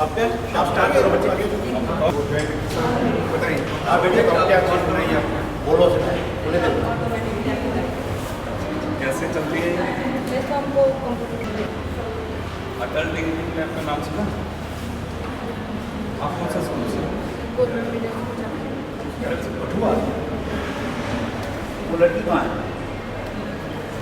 अब क्या आप स्टार्ट करो बच्चे बताइए आप बेटे को क्या चीज़ बनाइए आप बोलो से उन्हें दे कैसे चलती है जैसे हमको कंप्यूटर अटल डिग्री में आपका नाम सुना आप कौन सा स्कूल से कठुआ वो लड़की कहाँ है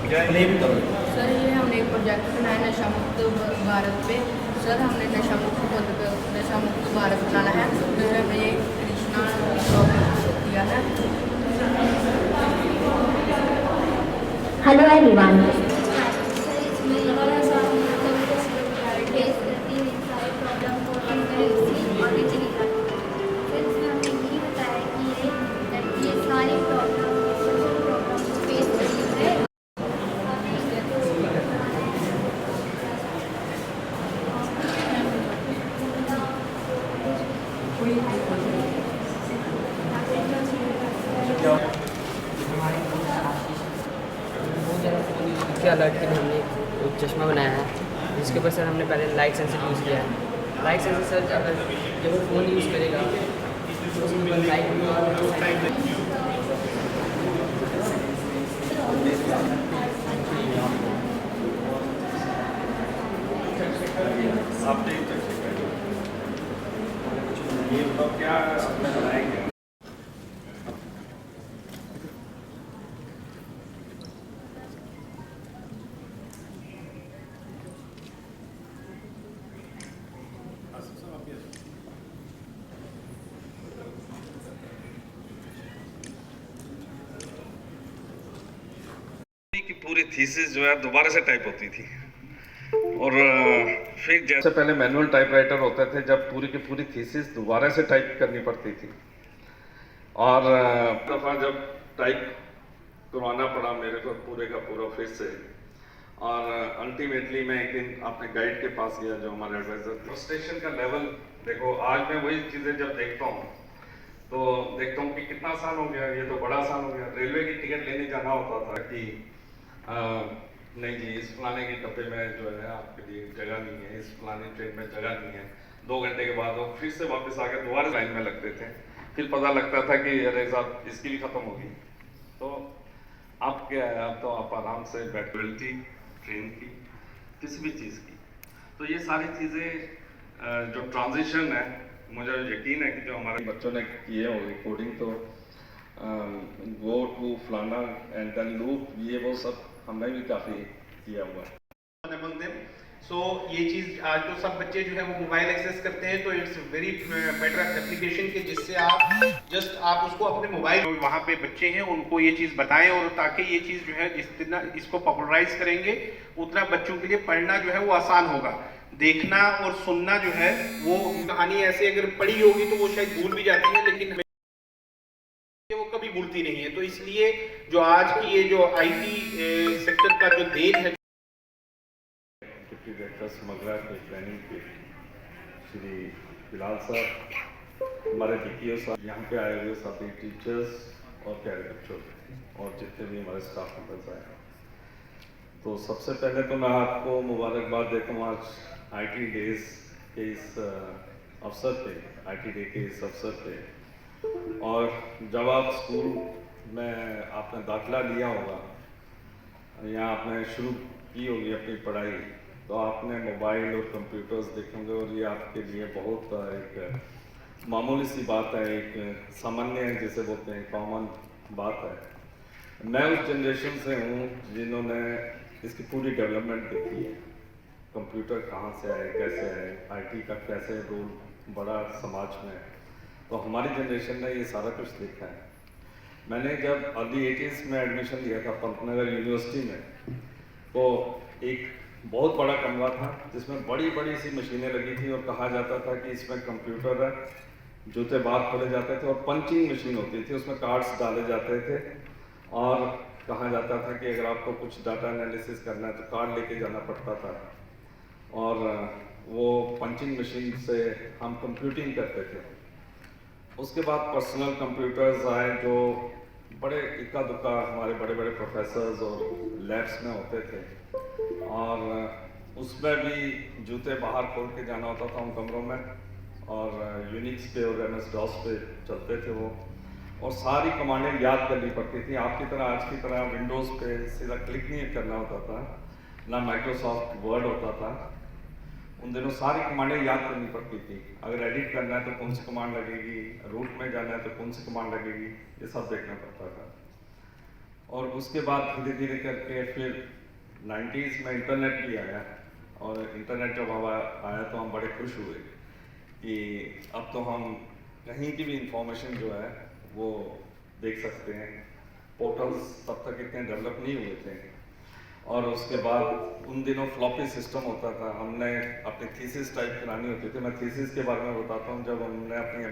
क्या ये भी करो सर ये हमने एक प्रोजेक्ट बनाया नशा मुक्त भारत पे। सर हमने नशा मुक्त भारत बनाना है तो हमने ये कृष्णा टॉपिक दिया है। Hello everyone. के अलर्ट के लिए हमने एक चश्मा बनाया है जिसके ऊपर सर हमने पहले लाइट सेंसर यूज़ किया है। लाइट सेंसर सर अगर जब वो फ़ोन यूज़ करेगा तो उसके ऊपर लाइट ये तो क्या बनाएंगे की पूरी थीसिस जो है दोबारा से टाइप होती थी और फिर जैसे पहले मैनुअल टाइपराइटर होते थे जब पूरी की पूरी थीसिस दोबारा से टाइप करनी पड़ती थी और दफ़ा जब टाइप करवाना पड़ा मेरे को पूरे का पूरा फिर से और अल्टीमेटली मैं एक दिन अपने गाइड के पास गया जो हमारे एडवाइजर फ्रस्ट्रेशन का लेवल देखो आज मैं वही चीज़ें जब देखता हूँ तो देखता हूँ कि कितना आसान हो गया ये तो बड़ा आसान हो गया। रेलवे की टिकट लेने जाना होता था कि नहीं जी इस फलाने के डब्बे में जो है आपके लिए जगह नहीं है, इस फलाने ट्रेन में जगह नहीं है। 2 घंटे के बाद वो फिर से वापस आकर दोबारा लाइन में लगते थे। फिर पता लगता था कि अरे साहब इसकी भी ख़त्म होगी। तो अब क्या है अब तो आप आराम से बैठती ट्रेन की किसी भी चीज़ की। तो ये सारी चीज़ें जो ट्रांजिशन है मुझे यकीन है कि जो हमारे बच्चों ने किए होंगे कोडिंग तो गो टू फलाना एंड देन लूप ये वो सब हमने भी काफ़ी किया हुआ है। सो ये चीज़ आज तो सब बच्चे जो है वो मोबाइल एक्सेस करते हैं तो इट्स वेरी बेटर एप्लीकेशन के जिससे आप जस्ट आप उसको अपने मोबाइल वहाँ पे बच्चे हैं उनको ये चीज़ बताएं और ताकि ये चीज़ जो है जितना इसको पॉपुलराइज करेंगे उतना बच्चों के लिए पढ़ना जो है वो आसान होगा। देखना और सुनना जो है वो कहानी ऐसे अगर पढ़ी होगी तो वो शायद भूल भी जाती है लेकिन वो कभी भूलती नहीं है। तो इसलिए जो आज की ये जो आईटी सेक्टर का जो देन है मगरा के प्लानिंग के श्री बिलाल साहब हमारे डीपीओ साहब यहाँ पे आए हुए सभी टीचर्स और कैरियर और जितने भी हमारे स्टाफ मेंबर्स आए। तो सबसे पहले तो मैं आपको मुबारकबाद देता हूँ आज आईटी डेज के इस अवसर पे, आईटी डे के इस अवसर पे। और जब आप स्कूल में आपने दाखिला लिया होगा यहाँ आपने शुरू की होगी अपनी पढ़ाई तो आपने मोबाइल और कंप्यूटर्स देखेंगे और ये आपके लिए बहुत एक मामूली सी बात है, एक सामान्य जिसे बोलते हैं कॉमन बात है। मैं उस जनरेशन से हूँ जिन्होंने इसकी पूरी डेवलपमेंट देखी है। कंप्यूटर कहाँ से आए, कैसे आए, आईटी का कैसे रोल बड़ा समाज में, तो हमारी जनरेशन ने ये सारा कुछ देखा है। मैंने जब अर्ली 80s में एडमिशन लिया था पंतनगर यूनिवर्सिटी में तो एक बहुत बड़ा कमरा था जिसमें बड़ी बड़ी सी मशीनें लगी थी और कहा जाता था कि इसमें कंप्यूटर है, जूते बाहर खोले जाते थे और पंचिंग मशीन होती थी उसमें कार्ड्स डाले जाते थे और कहा जाता था कि अगर आपको कुछ डाटा एनालिसिस करना है तो कार्ड लेके जाना पड़ता था और वो पंचिंग मशीन से हम कंप्यूटिंग करते थे। उसके बाद पर्सनल कंप्यूटर्स आए जो बड़े इक्का दुक्का हमारे बड़े बड़े प्रोफेसर्स और लैब्स में होते थे और उसमें भी जूते बाहर खोल के जाना होता था उन कमरों में, और यूनिक्स पे और MS-DOS पे चलते थे वो, और सारी कमांडें याद करनी पड़ती थी। आपकी तरह आज की तरह विंडोज़ पे सीधा क्लिक नहीं करना होता था, ना माइक्रोसॉफ्ट वर्ड होता था। उन दिनों सारी कमांडें याद करनी पड़ती थी। अगर एडिट करना है तो कौन सी कमांड लगेगी, रूट में जाना है तो कौन सी कमांड लगेगी, ये सब देखना पड़ता था। और उसके बाद धीरे धीरे करके फिर 90s में इंटरनेट भी आया, और इंटरनेट जब आया तो हम बड़े खुश हुए कि अब तो हम कहीं की भी इंफॉर्मेशन जो है वो देख सकते हैं। पोर्टल्स तब तक इतने डेवलप नहीं हुए थे। और उसके बाद उन दिनों फ्लॉपी सिस्टम होता था, हमने अपनी थीसिस टाइप करानी होती थी। मैं थीसिस के बारे में बताता हूँ। जब हमने अपनी